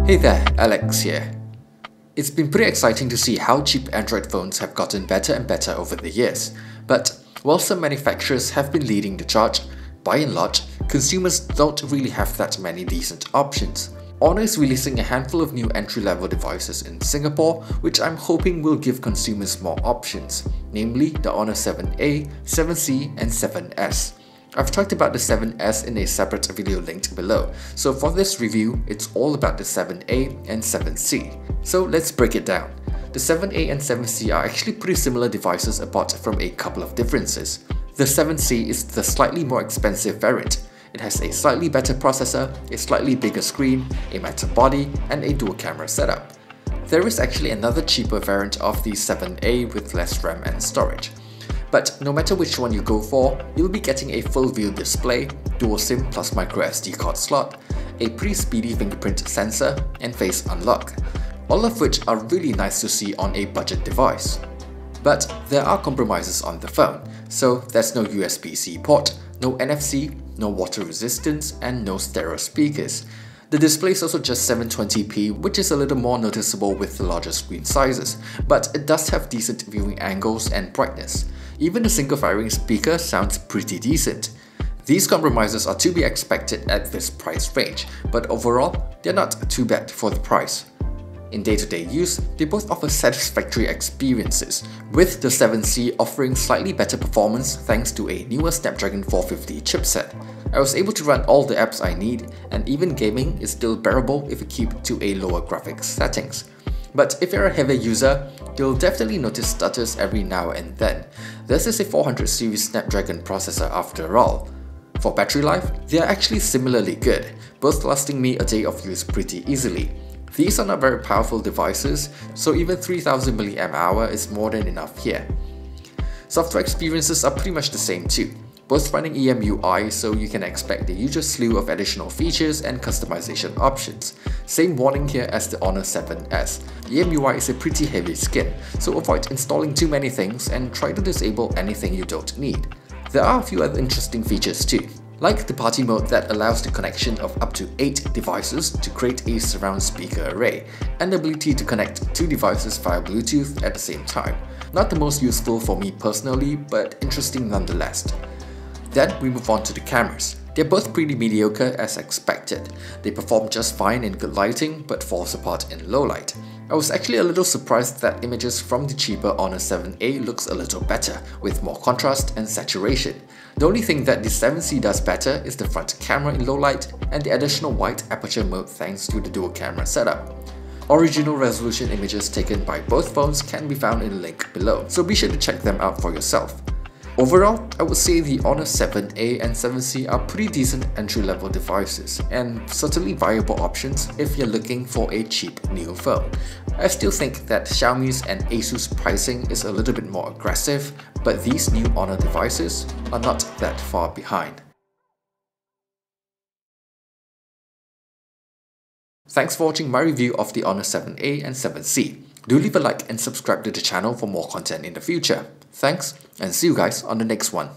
Hey there, Alex here. It's been pretty exciting to see how cheap Android phones have gotten better and better over the years. But while some manufacturers have been leading the charge, by and large, consumers don't really have that many decent options. Honor is releasing a handful of new entry-level devices in Singapore, which I'm hoping will give consumers more options, namely the Honor 7A, 7C and 7S. I've talked about the 7S in a separate video linked below, so for this review, it's all about the 7A and 7C. So let's break it down. The 7A and 7C are actually pretty similar devices apart from a couple of differences. The 7C is the slightly more expensive variant. It has a slightly better processor, a slightly bigger screen, a matte body, and a dual camera setup. There is actually another cheaper variant of the 7A with less RAM and storage. But no matter which one you go for, you'll be getting a full view display, dual SIM plus microSD card slot, a pretty speedy fingerprint sensor, and face unlock, all of which are really nice to see on a budget device. But there are compromises on the phone, so there's no USB-C port, no NFC, no water resistance, and no stereo speakers. The display is also just 720p, which is a little more noticeable with the larger screen sizes, but it does have decent viewing angles and brightness. Even the single firing speaker sounds pretty decent. These compromises are to be expected at this price range, but overall, they're not too bad for the price. In day-to-day use, they both offer satisfactory experiences, with the 7C offering slightly better performance thanks to a newer Snapdragon 450 chipset. I was able to run all the apps I need, and even gaming is still bearable if you keep to a lower graphics settings. But if you're a heavy user, you'll definitely notice stutters every now and then. This is a 400 series Snapdragon processor after all. For battery life, they are actually similarly good, both lasting me a day of use pretty easily. These are not very powerful devices, so even 3000 mAh is more than enough here. Software experiences are pretty much the same too, both running EMUI, so you can expect the usual slew of additional features and customization options. Same warning here as the Honor 7S. EMUI is a pretty heavy skin, so avoid installing too many things and try to disable anything you don't need. There are a few other interesting features too, like the party mode that allows the connection of up to 8 devices to create a surround speaker array, and the ability to connect 2 devices via Bluetooth at the same time. Not the most useful for me personally, but interesting nonetheless. Then we move on to the cameras. They're both pretty mediocre as expected. They perform just fine in good lighting, but falls apart in low light. I was actually a little surprised that images from the cheaper Honor 7A looks a little better, with more contrast and saturation. The only thing that the 7C does better is the front camera in low light and the additional wide aperture mode thanks to the dual camera setup. Original resolution images taken by both phones can be found in the link below, so be sure to check them out for yourself. Overall, I would say the Honor 7A and 7C are pretty decent entry-level devices, and certainly viable options if you're looking for a cheap new phone. I still think that Xiaomi's and Asus pricing is a little bit more aggressive, but these new Honor devices are not that far behind. Thanks for watching my review of the Honor 7A and 7C. Do leave a like and subscribe to the channel for more content in the future. Thanks, and see you guys on the next one.